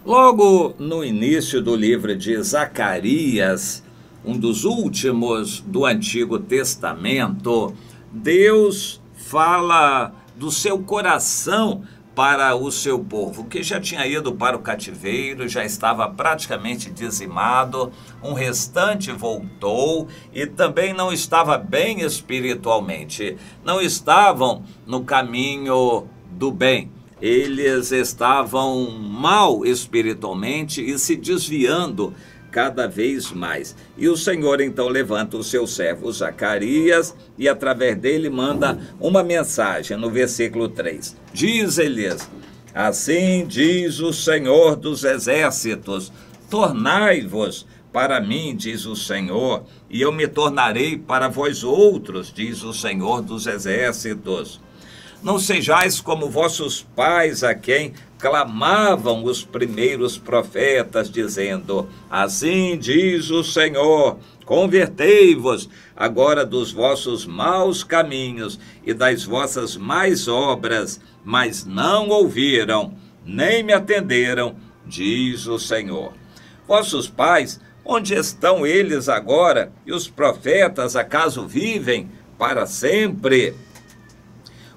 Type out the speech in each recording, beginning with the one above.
Logo no início do livro de Zacarias, um dos últimos do Antigo Testamento, Deus fala do seu coração para o seu povo, que já tinha ido para o cativeiro, já estava praticamente dizimado, um restante voltou e também não estava bem espiritualmente, não estavam no caminho do bem. Eles estavam mal espiritualmente e se desviando cada vez mais. E o Senhor então levanta o seu servo Zacarias e através dele manda uma mensagem no versículo 3. Diz-lhes: assim diz o Senhor dos exércitos, tornai-vos para mim, diz o Senhor, e eu me tornarei para vós outros, diz o Senhor dos exércitos. Não sejais como vossos pais, a quem clamavam os primeiros profetas, dizendo: assim diz o Senhor, convertei-vos agora dos vossos maus caminhos e das vossas más obras, mas não ouviram, nem me atenderam, diz o Senhor. Vossos pais, onde estão eles agora? E os profetas, acaso vivem para sempre?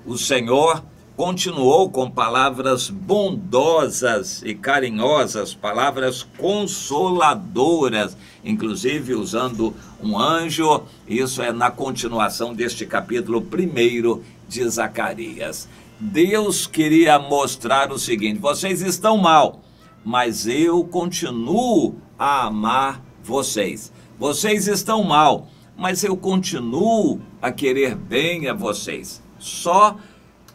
O Senhor continuou com palavras bondosas e carinhosas, palavras consoladoras, inclusive usando um anjo. Isso é na continuação deste capítulo 1 de Zacarias. Deus queria mostrar o seguinte: vocês estão mal, mas eu continuo a amar vocês. Vocês estão mal, mas eu continuo a querer bem a vocês. Só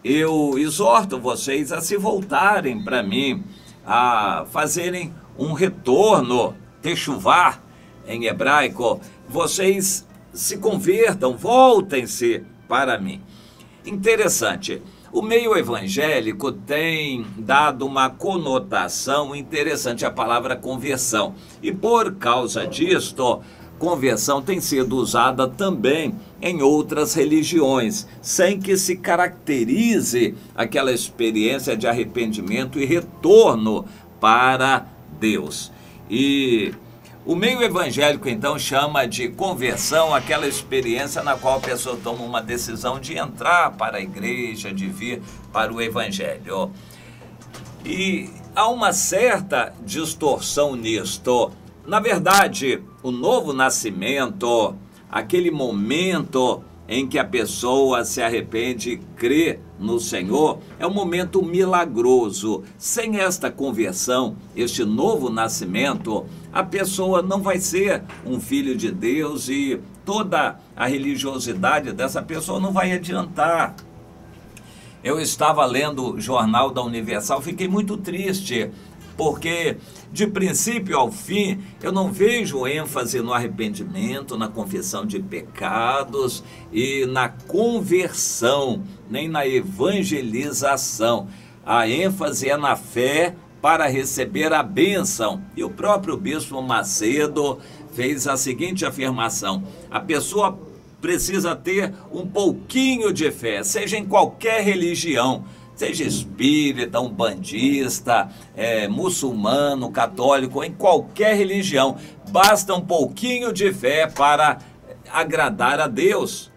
eu exorto vocês a se voltarem para mim, a fazerem um retorno, techuvá em hebraico. Vocês se convertam, voltem-se para mim. Interessante, o meio evangélico tem dado uma conotação interessante à palavra conversão. E por causa disto, conversão tem sido usada também em outras religiões, sem que se caracterize aquela experiência de arrependimento e retorno para Deus. E o meio evangélico então chama de conversão aquela experiência na qual a pessoa toma uma decisão de entrar para a igreja, de vir para o evangelho. E há uma certa distorção nisto. Na verdade, o novo nascimento, aquele momento em que a pessoa se arrepende e crê no Senhor, é um momento milagroso. Sem esta conversão, este novo nascimento, a pessoa não vai ser um filho de Deus e toda a religiosidade dessa pessoa não vai adiantar. Eu estava lendo o jornal da Universal, fiquei muito triste, porque de princípio ao fim eu não vejo ênfase no arrependimento, na confissão de pecados e na conversão, nem na evangelização. A ênfase é na fé para receber a bênção. E o próprio Bispo Macedo fez a seguinte afirmação: a pessoa precisa ter um pouquinho de fé, seja em qualquer religião, seja espírita, umbandista, muçulmano, católico, em qualquer religião, basta um pouquinho de fé para agradar a Deus.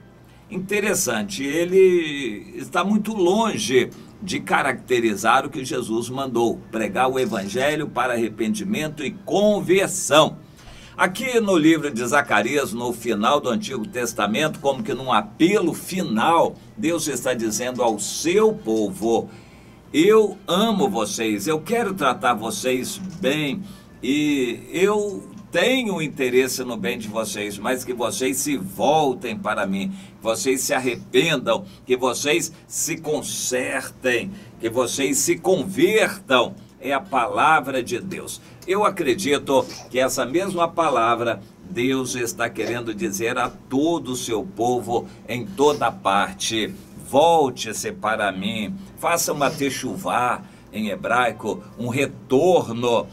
Interessante, ele está muito longe de caracterizar o que Jesus mandou, pregar o evangelho para arrependimento e conversão. Aqui no livro de Zacarias, no final do Antigo Testamento, como que num apelo final, Deus está dizendo ao seu povo: eu amo vocês, eu quero tratar vocês bem e eu tenho interesse no bem de vocês, mas que vocês se voltem para mim, que vocês se arrependam, que vocês se consertem, que vocês se convertam. É a palavra de Deus. Eu acredito que essa mesma palavra Deus está querendo dizer a todo o seu povo em toda parte. Volte-se para mim, faça uma techuvá em hebraico, um retorno.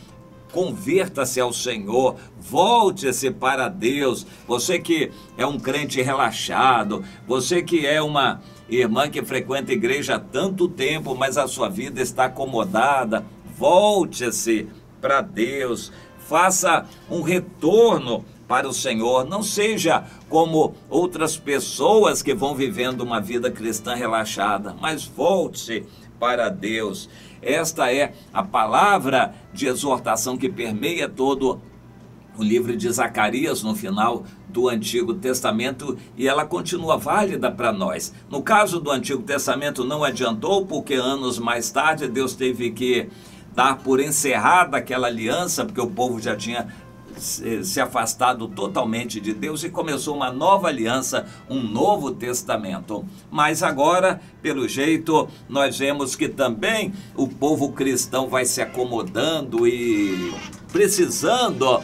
Converta-se ao Senhor, volte-se para Deus. Você que é um crente relaxado, você que é uma irmã que frequenta a igreja há tanto tempo, mas a sua vida está acomodada, volte-se para Deus, faça um retorno para o Senhor. Não seja como outras pessoas que vão vivendo uma vida cristã relaxada, mas volte-se para Deus. Esta é a palavra de exortação que permeia todo o livro de Zacarias no final do Antigo Testamento, e ela continua válida para nós. No caso do Antigo Testamento não adiantou, porque anos mais tarde Deus teve que dar por encerrada aquela aliança, porque o povo já tinha se afastado totalmente de Deus e começou uma nova aliança, um novo testamento. Mas agora, pelo jeito, nós vemos que também o povo cristão vai se acomodando e precisando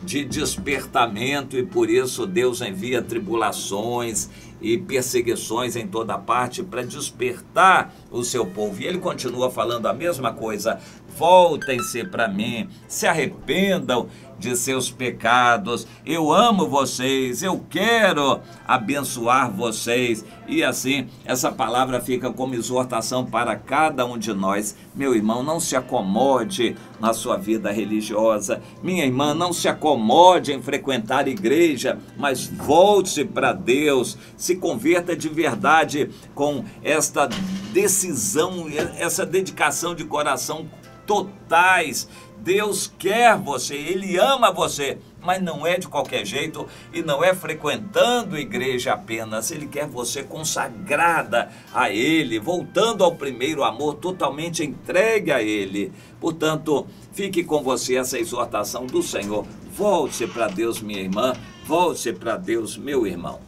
de despertamento, e por isso Deus envia tribulações e perseguições em toda parte para despertar o seu povo. E ele continua falando a mesma coisa: voltem-se para mim, se arrependam de seus pecados, eu amo vocês, eu quero abençoar vocês. E assim, essa palavra fica como exortação para cada um de nós. Meu irmão, não se acomode na sua vida religiosa. Minha irmã, não se acomode em frequentar igreja, mas volte-se para Deus, se converta de verdade com esta decisão, essa dedicação de coração totais. Deus quer você, Ele ama você, mas não é de qualquer jeito e não é frequentando igreja apenas. Ele quer você consagrada a Ele, voltando ao primeiro amor, totalmente entregue a Ele. Portanto, fique com você essa exortação do Senhor. Volte-se para Deus, minha irmã, volte-se para Deus, meu irmão.